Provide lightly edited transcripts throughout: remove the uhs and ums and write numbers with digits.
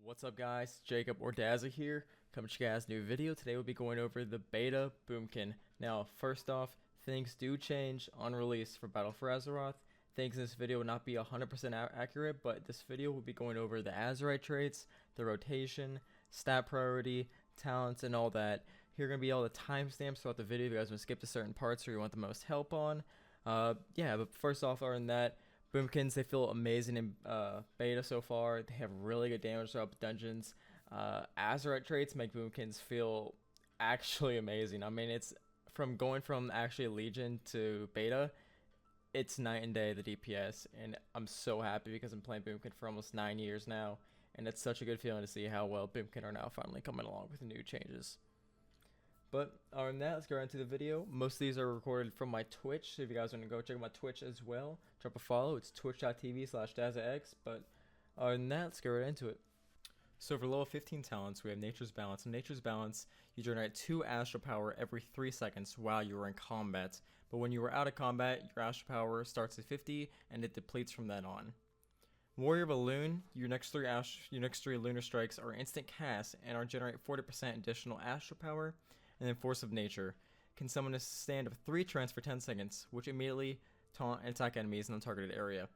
What's up guys, Jacob or Dazza here, coming to you guys a new video. Today we'll be going over the beta Boomkin. Now first off, things do change on release for Battle for Azeroth. Things in this video will not be 100% accurate, but this video will be going over the Azerite traits, the rotation, stat priority, talents, and all that. Here are going to be all the timestamps throughout the video if you guys want to skip to certain parts or you want the most help on. But first off, other than that, Boomkins, they feel amazing in beta so far. They have really good damage throughout dungeons. Azerite traits make Boomkins feel actually amazing. I mean, it's going from actually Legion to beta, it's night and day, the DPS. And I'm so happy because I'm playing Boomkin for almost 9 years now. And it's such a good feeling to see how well Boomkin are now finally coming along with the new changes. But other than that, let's go right into the video. Most of these are recorded from my Twitch, so if you guys want to go check out my Twitch as well, drop a follow. It's twitch.tv/DazzaX. But other than that, let's go right into it. So for level 15 talents, we have Nature's Balance. In Nature's Balance, you generate 2 astral power every 3 seconds while you are in combat. But when you are out of combat, your astral power starts at 50 and it depletes from then on. Warrior of Elune, your next three lunar strikes are instant casts and are generate 40% additional astral power. And then Force of Nature can summon a stand of 3 trance for 10 seconds, which immediately taunt and attack enemies in the targeted area.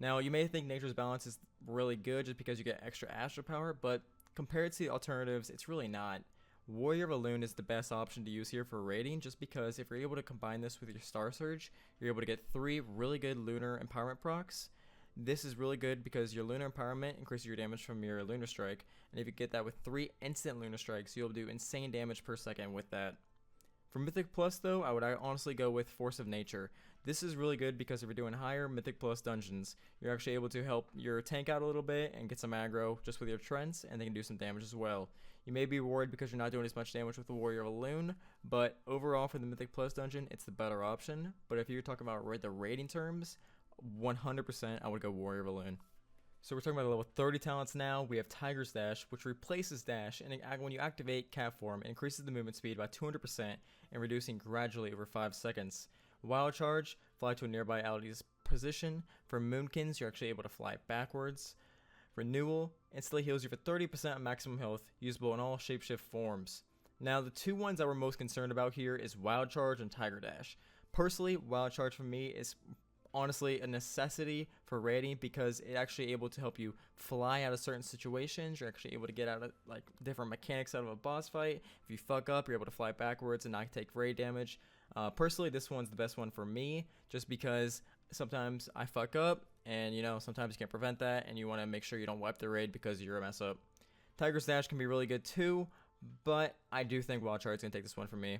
Now, you may think Nature's Balance is really good just because you get extra astral power, but compared to the alternatives, it's really not. Warrior of Elune is the best option to use here for raiding, just because if you're able to combine this with your Star Surge, you're able to get 3 really good lunar empowerment procs. This is really good because your lunar empowerment increases your damage from your lunar strike, and if you get that with 3 instant lunar strikes, you'll do insane damage per second with that. For Mythic Plus though, I would honestly go with Force of Nature. This is really good because if you're doing higher Mythic Plus dungeons, you're actually able to help your tank out a little bit and get some aggro just with your Trents, and they can do some damage as well. You may be worried because you're not doing as much damage with the Warrior of Elune, but overall for the Mythic Plus dungeon, it's the better option. But if you're talking about the rating terms, 100% I would go Warrior of Elune. So we're talking about level 30 talents now. We have Tiger's Dash, which replaces Dash, and when you activate Cat Form, it increases the movement speed by 200% and reducing gradually over 5 seconds. Wild Charge, fly to a nearby ally's position. For Moonkins, you're actually able to fly backwards. Renewal, instantly heals you for 30% of maximum health, usable in all shapeshift forms. Now the 2 ones that we're most concerned about here is Wild Charge and Tiger Dash. Personally, Wild Charge for me is honestly a necessity for raiding because it's actually able to help you fly out of certain situations. You're actually able to get out of like different mechanics out of a boss fight. If you fuck up, you're able to fly backwards and not take raid damage. Personally, this one's the best one for me just because sometimes I fuck up and sometimes you can't prevent that and you want to make sure you don't wipe the raid because you're a mess up. Tiger's Dash can be really good too, but I do think Wild Charge is going to take this one for me.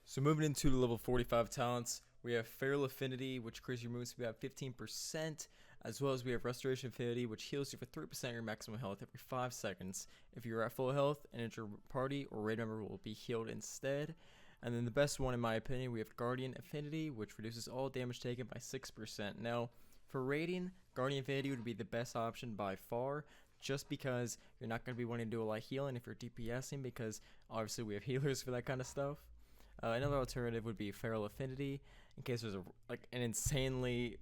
So moving into the level 45 talents, we have Feral Affinity, which increases your movement speed by 15%, as well as we have Restoration Affinity, which heals you for 3% of your maximum health every 5 seconds. If you're at full health, an entire party or raid member will be healed instead. And then the best one in my opinion, we have Guardian Affinity, which reduces all damage taken by 6%. Now, for raiding, Guardian Affinity would be the best option by far, just because you're not going to be wanting to do a lot of healing if you're DPSing, because obviously we have healers for that kind of stuff. Another alternative would be Feral Affinity in case there's an insanely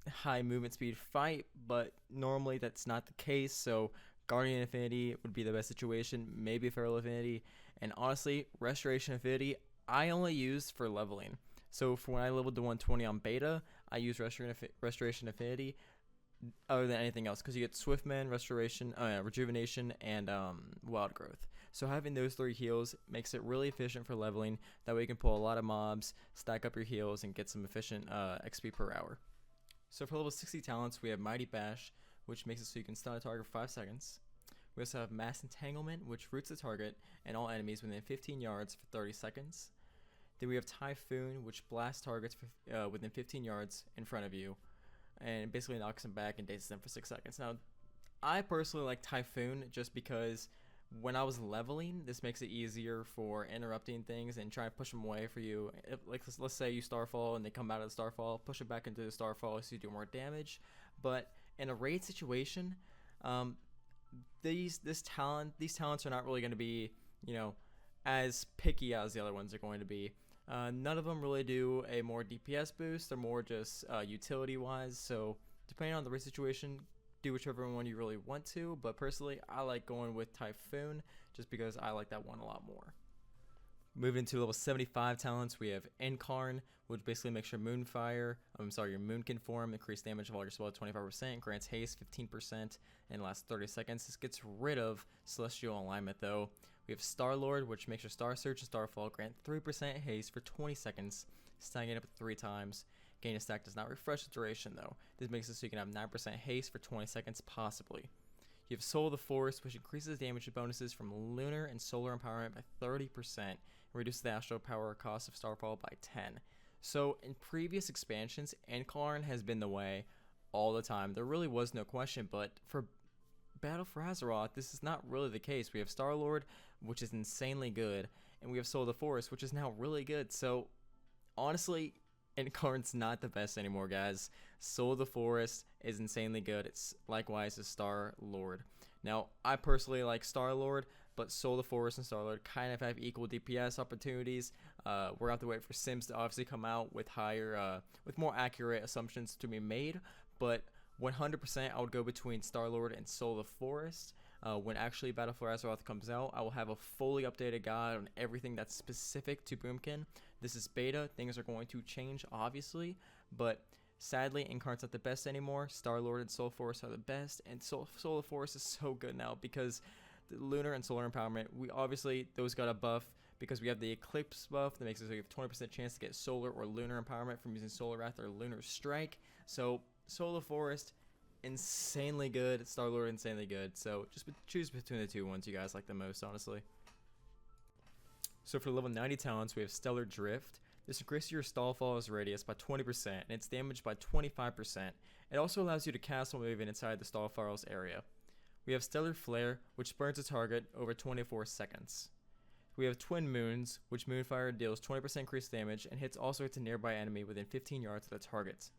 high movement speed fight, but normally that's not the case. So Guardian Affinity would be the best situation, maybe Feral Affinity, and honestly, Restoration Affinity I only use for leveling. So for when I leveled to 120 on beta, I use Restoration Affinity other than anything else because you get Swiftman, Rejuvenation, and Wild Growth. So having those 3 heals makes it really efficient for leveling. That way you can pull a lot of mobs, stack up your heals, and get some efficient XP per hour. So for level 60 talents, we have Mighty Bash, which makes it so you can stun a target for 5 seconds. We also have Mass Entanglement, which roots the target and all enemies within 15 yards for 30 seconds. Then we have Typhoon, which blasts targets within 15 yards in front of you, and basically knocks them back and dazes them for 6 seconds. Now, I personally like Typhoon just because when I was leveling, this makes it easier for interrupting things and trying to push them away for you. Let's say you Starfall and they come out of the Starfall, push it back into the Starfall so you do more damage. But in a raid situation, these talents are not really going to be, as picky as the other ones are going to be. None of them really do a more DPS boost. They're more just utility wise. So depending on the raid situation, do whichever one you really want to, but personally I like going with Typhoon just because I like that one a lot more. Moving to level 75 talents, we have Incarn, which basically makes your your Moonkin form increase damage of all your spells 25%, grants haste 15%, and lasts 30 seconds. This gets rid of Celestial Alignment though. We have Star-Lord, which makes your Star Surge and Starfall grant 3% haste for 20 seconds, stacking it up 3 times. Gain a stack does not refresh the duration though. This makes it so you can have 9% haste for 20 seconds possibly. You have Soul of the Forest, which increases damage bonuses from lunar and solar empowerment by 30%, and reduces the astral power cost of Starfall by 10. So in previous expansions, Incarn has been the way all the time. There really was no question, but for Battle for Azeroth, this is not really the case. We have Star-Lord, which is insanely good, and we have Soul of the Forest, which is now really good. So honestly, Incarn's not the best anymore, guys. Soul of the Forest is insanely good. It's likewise as Star-Lord. Now, I personally like Star-Lord, but Soul of the Forest and Star-Lord kind of have equal DPS opportunities. We're going to have to wait for Sims to obviously come out with with more accurate assumptions to be made, but 100% I would go between Star-Lord and Soul of the Forest. When actually Battle for Azeroth comes out, I will have a fully updated guide on everything that's specific to Boomkin. This is beta. Things are going to change, obviously, but sadly, Incarn's not the best anymore. Star-Lord and Soul Forest are the best, and Soul of Forest is so good now because the lunar and solar empowerment, those got a buff because we have the Eclipse buff that makes it so you have 20% chance to get solar or lunar empowerment from using Solar Wrath or Lunar Strike. So Soul of Forest, insanely good. Star-Lord, insanely good. So just choose between the two ones you guys like the most, honestly. So for level 90 talents, we have Stellar Drift. This increases your Starfall's radius by 20% and its damage by 25%. It also allows you to cast while moving inside the Starfall's area. We have Stellar Flare, which burns a target over 24 seconds. We have Twin Moons, which Moonfire deals 20% increased damage and hits all sorts of nearby enemy within 15 yards of the target.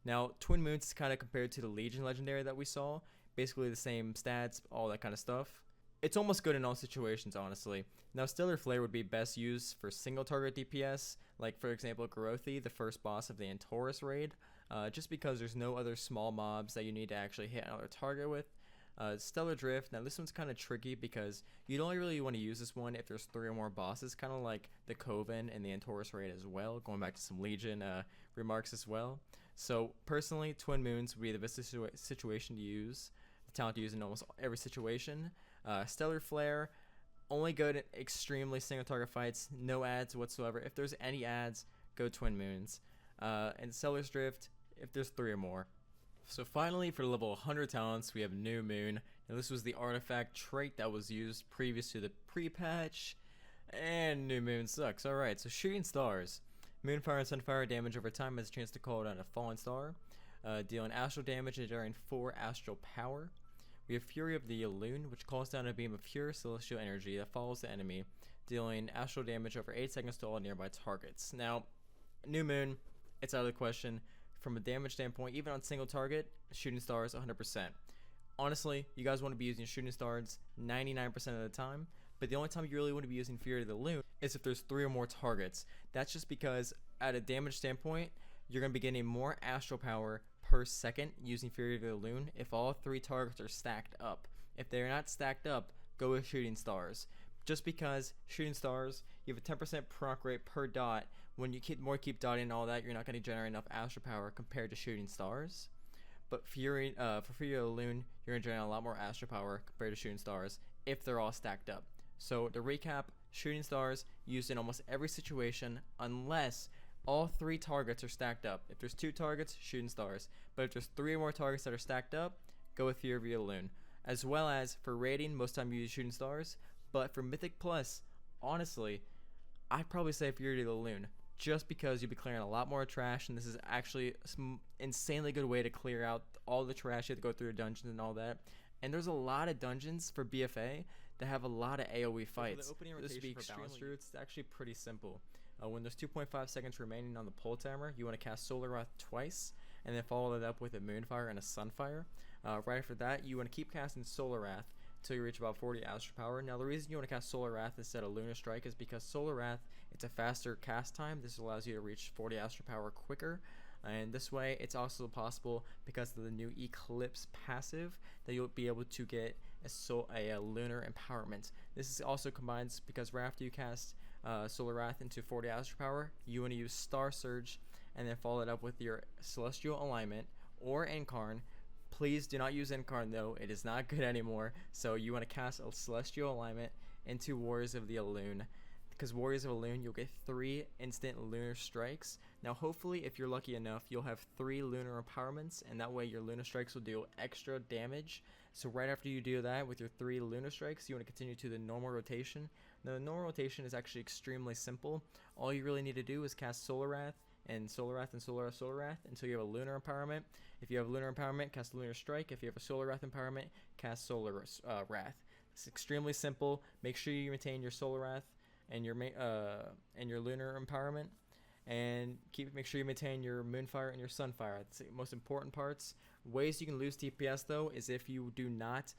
Now, Twin Moons is kind of compared to the Legion Legendary that we saw. Basically the same stats, all that kind of stuff. It's almost good in all situations, honestly. Now, Stellar Flare would be best used for single target DPS, like for example Gorothi, the first boss of the Antorus raid, just because there's no other small mobs that you need to actually hit another target with. Stellar Drift, now this one's kind of tricky because you don't really want to use this one if there's 3 or more bosses, kind of like the Coven and the Antorus raid as well, going back to some Legion remarks as well. So personally, Twin Moons would be the best situation to use, the talent to use in almost every situation. Stellar Flare, only good in extremely single target fights, no ads whatsoever. If there's any ads, go Twin Moons. And Stellar Drift, if there's 3 or more. So finally, for level 100 talents, we have New Moon. Now this was the artifact trait that was used previous to the pre-patch, and New Moon sucks. Alright, so Shooting Stars. Moonfire and Sunfire damage over time has a chance to call down a fallen star, dealing astral damage and generating 4 astral power. We have Fury of the Elune, which calls down a beam of pure celestial energy that follows the enemy, dealing astral damage over 8 seconds to all nearby targets. Now, New Moon, it's out of the question. From a damage standpoint, even on single target, Shooting Stars 100%. Honestly, you guys want to be using Shooting Stars 99% of the time, but the only time you really want to be using Fury of the Elune is if there's 3 or more targets. That's just because at a damage standpoint, you're going to be getting more astral power per second using Fury of the Elune if all 3 targets are stacked up. If they're not stacked up, go with Shooting Stars. Just because Shooting Stars, you have a 10% proc rate per dot. When you keep dotting and all that, you're not going to generate enough astral power compared to Shooting Stars. But for Fury of the Elune, you're going to generate a lot more astral power compared to Shooting Stars if they're all stacked up. So to recap, Shooting Stars used in almost every situation unless all 3 targets are stacked up. If there's 2 targets, Shooting Stars. But if there's 3 or more targets that are stacked up, go with Fury of the Elune. As well as for raiding, most time you use Shooting Stars. But for Mythic Plus, honestly, I'd probably say Fury of the Elune. Just because you'll be clearing a lot more trash, and this is actually an insanely good way to clear out all the trash you have to go through dungeons and all that. And there's a lot of dungeons for BFA that have a lot of AoE fights. So the opening rotation for Balance Roots is actually pretty simple. When there's 2.5 seconds remaining on the pull timer, you want to cast Solar Wrath twice, and then follow that up with a Moonfire and a Sunfire. Right after that, you want to keep casting Solar Wrath until you reach about 40 astral power. Now the reason you want to cast Solar Wrath instead of Lunar Strike is because Solar Wrath, it's a faster cast time. This allows you to reach 40 astral power quicker. And this way, it's also possible because of the new Eclipse passive that you'll be able to get a lunar empowerment. This is also combines because right after you cast Solar Wrath into 40 Astral Power, you want to use Star Surge and then follow it up with your Celestial Alignment or Incarn. Please do not use Incarn though, it is not good anymore. So you want to cast a Celestial Alignment into Warriors of the Elune. Because Warriors of Elune, you'll get 3 instant lunar strikes. Now hopefully if you're lucky enough, you'll have 3 lunar empowerments, and that way your lunar strikes will deal extra damage. So right after you do that with your 3 lunar strikes, you want to continue to the normal rotation. Now the normal rotation is actually extremely simple. All you really need to do is cast Solar Wrath and Solar Wrath and Solar Wrath, Solar Wrath until you have a lunar empowerment. If you have a lunar empowerment, cast Lunar Strike. If you have a Solar Wrath empowerment, cast Solar Wrath. It's extremely simple. Make sure you maintain your Solar Wrath and your lunar empowerment, and make sure you maintain your Moonfire and your Sunfire. That's the most important parts. Ways you can lose DPS though is if you do not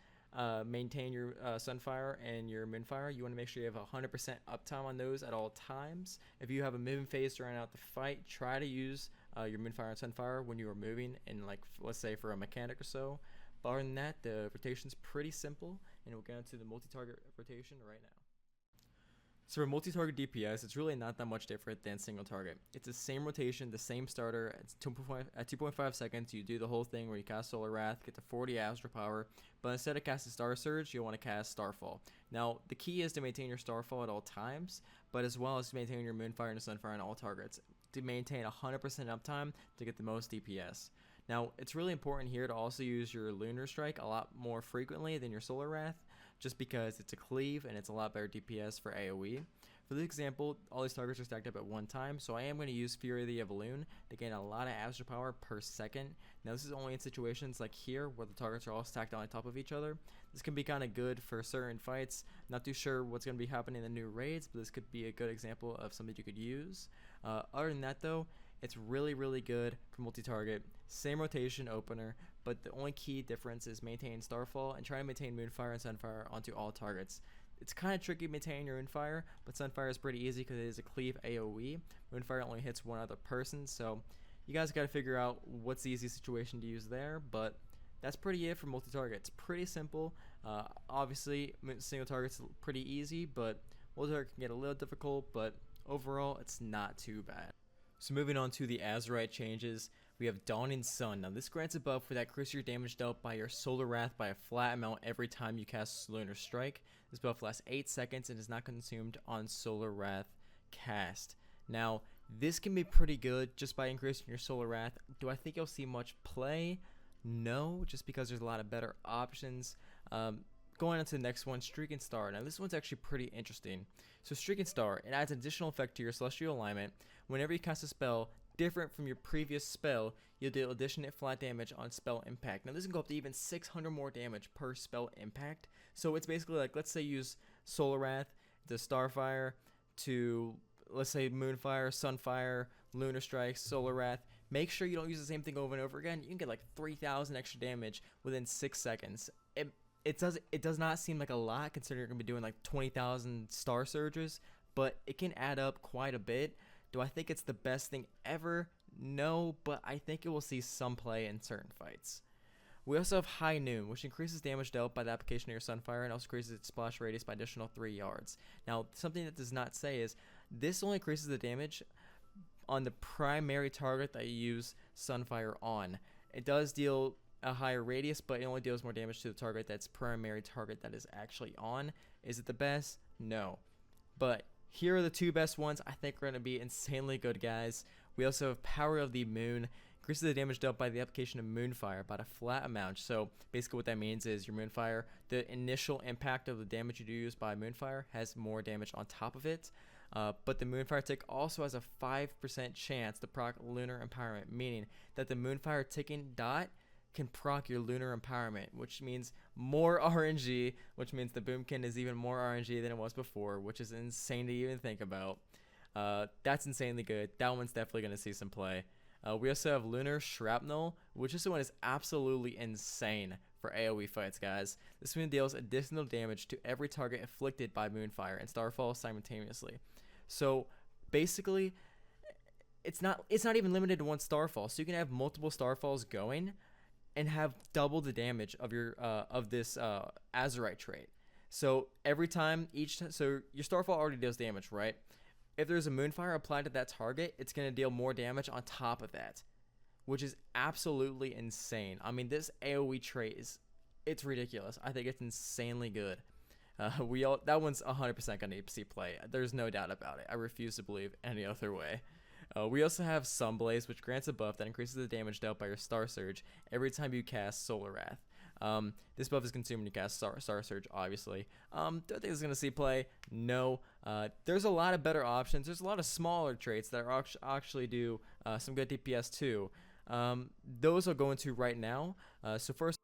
maintain your Sunfire and your Moonfire. You want to make sure you have 100% uptime on those at all times. If you have a moving phase to run out the fight, try to use your Moonfire and Sunfire when you are moving, in like let's say for a mechanic or so. But other than that, the rotation's pretty simple, and we'll get into the multi-target rotation right now. So for multi-target DPS, it's really not that much different than single target. It's the same rotation, the same starter. At 2.5 seconds, you do the whole thing where you cast Solar Wrath, get to 40 Astral Power, but instead of casting Star Surge, you'll want to cast Starfall. Now, the key is to maintain your Starfall at all times, but as well as to maintain your Moonfire and Sunfire on all targets, to maintain 100% uptime to get the most DPS. Now, it's really important here to also use your Lunar Strike a lot more frequently than your Solar Wrath, just because it's a cleave and it's a lot better DPS for AoE. For this example, all these targets are stacked up at one time, so I am going to use Fury of the Elune to gain a lot of Astral Power per second. Now this is only in situations like here where the targets are all stacked on top of each other. This can be kind of good for certain fights. Not too sure what's going to be happening in the new raids, but this could be a good example of something you could use. Other than that though, it's really good for multi-target. Same rotation opener, but the only key difference is maintain Starfall and try to maintain Moonfire and Sunfire onto all targets. It's kind of tricky maintaining your Moonfire, but Sunfire is pretty easy because it is a cleave AoE. Moonfire only hits one other person, so you guys got to figure out what's the easiest situation to use there, but that's pretty it for multi-target. It's pretty simple. Obviously, single target's pretty easy, but multi-target can get a little difficult, but overall, it's not too bad. So moving on to the Azerite changes, we have Dawning Sun. Now this grants a buff that increases your damage dealt by your Solar Wrath by a flat amount every time you cast Lunar Strike. This buff lasts 8 seconds and is not consumed on Solar Wrath cast. Now this can be pretty good just by increasing your Solar Wrath. Do I think you'll see much play? No, just because there's a lot of better options. Going on to the next one, Streaking Star. Now this one's actually pretty interesting. So Streaking Star, it adds an additional effect to your Celestial Alignment. Whenever you cast a spell different from your previous spell, you'll deal additional flat damage on spell impact. Now this can go up to even 600 more damage per spell impact. So it's basically like, let's say you use Solar Wrath to Starfire to, let's say, Moonfire, Sunfire, Lunar Strike, Solar Wrath. Make sure you don't use the same thing over and over again. You can get like 3,000 extra damage within 6 seconds. It does not seem like a lot considering you're going to be doing like 20,000 Star Surges, but it can add up quite a bit. Do I think it's the best thing ever? No, but I think it will see some play in certain fights. We also have High Noon, which increases damage dealt by the application of your Sunfire and also increases its splash radius by additional 3 yards. Now, something that does not say is this only increases the damage on the primary target that you use Sunfire on. It does deal a higher radius, but it only deals more damage to the target that's primary target that is actually on. Is it the best? No. But here are the 2 best ones I think are going to be insanely good, guys. We also have Power of the Moon. Increases the damage dealt by the application of Moonfire about a flat amount. So basically what that means is your Moonfire, the initial impact of the damage you do use by Moonfire has more damage on top of it. But the Moonfire tick also has a 5% chance to proc Lunar Empowerment, meaning that the Moonfire ticking dot can proc your Lunar Empowerment, which means more RNG, which means the Boomkin is even more RNG than it was before, which is insane to even think about. That's insanely good. That one's definitely going to see some play. We also have Lunar Shrapnel, which this one is absolutely insane for AoE fights, guys. This one deals additional damage to every target afflicted by Moonfire and Starfall simultaneously. So basically, it's not even limited to one starfall, so you can have multiple starfalls going and have double the damage of your of this Azurite trait. So every time so your starfall already deals damage, right? If there's a Moonfire applied to that target, it's going to deal more damage on top of that, which is absolutely insane. I mean, this AoE trait it's ridiculous. I think it's insanely good. That one's 100% gonna see play. There's no doubt about it. I refuse to believe any other way. We also have Sunblaze, which grants a buff that increases the damage dealt by your Star Surge every time you cast Solar Wrath. This buff is consumed when you cast Star Surge, obviously. Do I think it's going to see play? No. There's a lot of better options. There's a lot of smaller traits that are actually do some good DPS too. Those I'll go into right now. So first,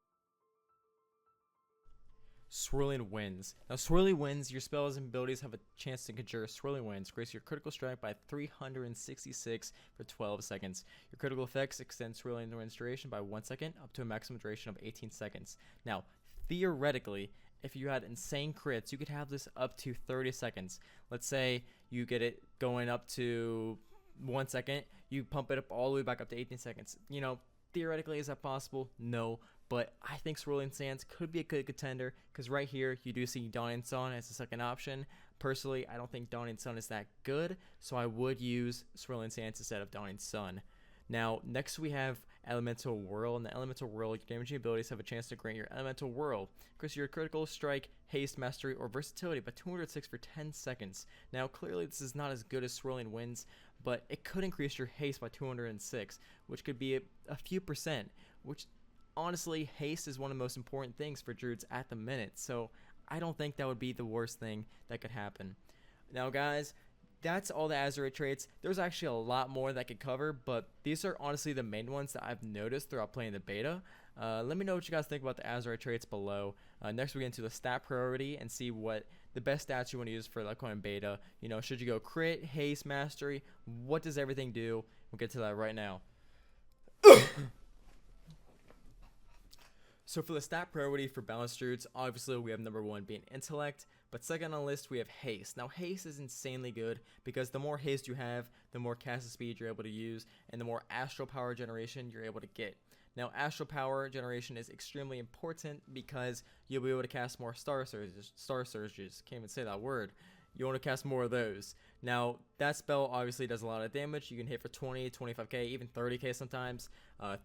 Swirling Winds. Now, Swirling Winds, your spells and abilities have a chance to conjure Swirling Winds. Increase your critical strike by 366 for 12 seconds. Your critical effects extend Swirling Winds duration by 1 second, up to a maximum duration of 18 seconds. Now, theoretically, if you had insane crits, you could have this up to 30 seconds. Let's say you get it going up to 1 second, you pump it up all the way back up to 18 seconds. You know, theoretically, is that possible? No. But I think Swirling Sands could be a good contender because right here you do see Dawning Sun as a second option. Personally, I don't think Dawning Sun is that good, so I would use Swirling Sands instead of Dawning Sun. Now, next we have Elemental Whirl. In the Elemental Whirl, your damaging abilities have a chance to grant your Elemental Whirl. Increase your critical strike, haste, mastery, or versatility by 206 for 10 seconds. Now, clearly this is not as good as Swirling Winds, but it could increase your haste by 206, which could be a few percent, which honestly, haste is one of the most important things for druids at the minute, so I don't think that would be the worst thing that could happen. Now, guys, that's all the Azurite traits. There's actually a lot more that I could cover, but these are honestly the main ones that I've noticed throughout playing the beta. Let me know what you guys think about the Azurite traits below. Next, we get into the stat priority and see what the best stats you want to use for the upcoming beta. You know, should you go crit, haste, mastery? What does everything do? We'll get to that right now. So for the stat priority for balanced druids, obviously we have number 1 being intellect, but second on the list we have haste. Now haste is insanely good because the more haste you have, the more casting speed you're able to use, and the more astral power generation you're able to get. Now astral power generation is extremely important because you'll be able to cast more Star Surges, can't even say that word. You want to cast more of those. Now, that spell obviously does a lot of damage. You can hit for 20, 25k, even 30k sometimes.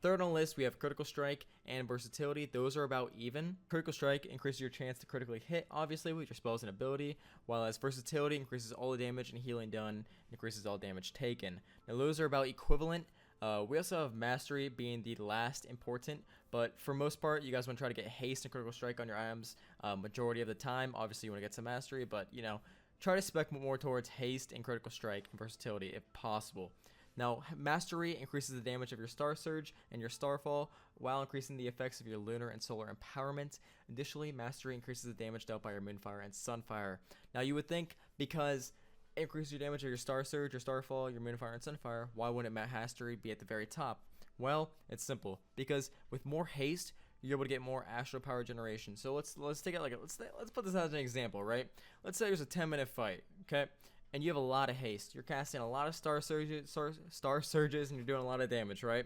Third on the list, we have Critical Strike and Versatility. Those are about even. Critical Strike increases your chance to critically hit, obviously, with your spells and ability, while as Versatility increases all the damage and healing done, and increases all damage taken. Now, those are about equivalent. We also have Mastery being the last important, but for most part, you guys want to try to get Haste and Critical Strike on your items majority of the time. Obviously, you want to get some Mastery, but, you know, try to spec more towards Haste and Critical Strike and Versatility if possible. Now, Mastery increases the damage of your Star Surge and your Starfall while increasing the effects of your Lunar and Solar Empowerment. Additionally, Mastery increases the damage dealt by your Moonfire and Sunfire. Now, you would think because it increases your damage of your Star Surge, your Starfall, your Moonfire, and Sunfire, why wouldn't Mastery be at the very top? Well, it's simple. Because with more haste, you're able to get more astral power generation. So let's take it like let's put this as an example, right? Let's say there's a 10-minute fight, okay? And you have a lot of haste. You're casting a lot of Star Surges, and you're doing a lot of damage, right?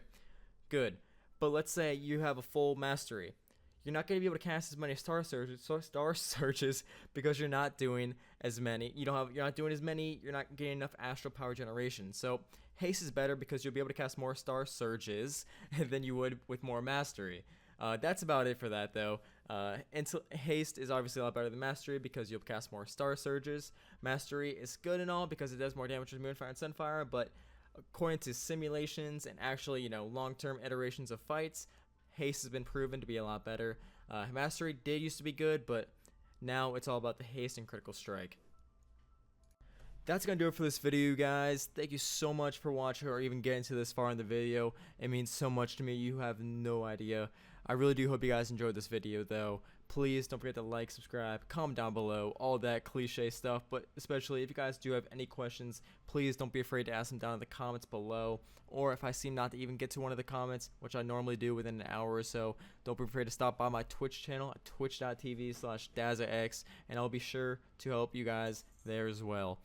Good. But let's say you have a full Mastery. You're not going to be able to cast as many Star Surges because you're not doing as many. You're not doing as many. You're not getting enough astral power generation. So haste is better because you'll be able to cast more Star Surges than you would with more Mastery. That's about it for that, though. Haste is obviously a lot better than Mastery because you'll cast more Star Surges. Mastery is good and all because it does more damage with Moonfire and Sunfire, but according to simulations and actually, you know, long-term iterations of fights, Haste has been proven to be a lot better. Mastery did used to be good, but now it's all about the Haste and Critical Strike. That's going to do it for this video, guys. Thank you so much for watching or even getting to this far in the video. It means so much to me. You have no idea. I really do hope you guys enjoyed this video, though. Please don't forget to like, subscribe, comment down below, all that cliche stuff. But especially if you guys do have any questions, please don't be afraid to ask them down in the comments below. Or if I seem not to even get to one of the comments, which I normally do within an hour or so, don't be afraid to stop by my Twitch channel at twitch.tv/DazzaX, and I'll be sure to help you guys there as well.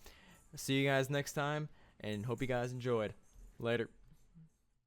See you guys next time, and hope you guys enjoyed. Later.